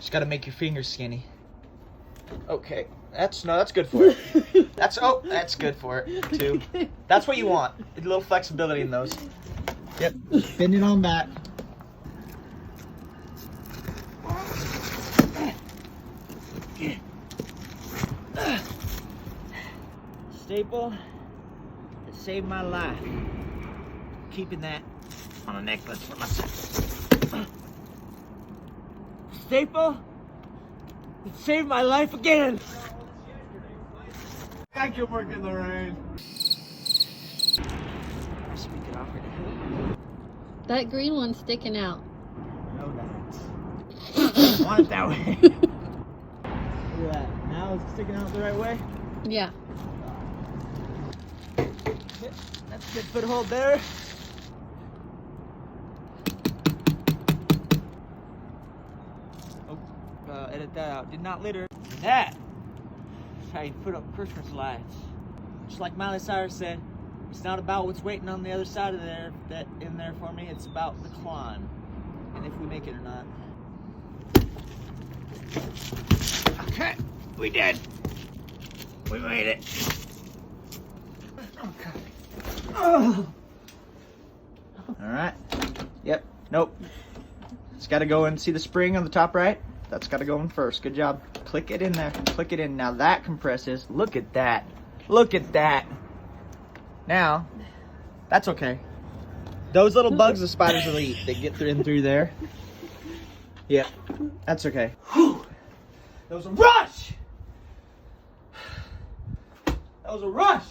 Just gotta make your fingers skinny. Okay, that's good for it. That's good for it too. That's what you want. A little flexibility in those. Yep, bend it on back. Staple that saved my life. Keeping that on a necklace for myself. Staple that saved my life again. I can work in the rain. Speak it off right. That green one's sticking out. No, that. I want it that way. Look at that. Now it's sticking out the right way. Yeah. Yep, that's a good foothold there. Oh, edit that out. Did not litter. That's how you put up Christmas lights. Just like Miley Cyrus said, it's not about what's waiting on the other side of there, that in there for me. It's about the climb, and if we make it or not. Okay, we did. We made it. Okay. Oh. All right. Yep. Nope. It's got to go in. See the spring on the top right? That's got to go in first. Good job. Click it in there. Click it in. Now that compresses. Look at that. Look at that. Now, that's okay. Those little bugs the spiders will eat. They get in through there. Yep. That's okay. Whew. That was a rush. That was a rush.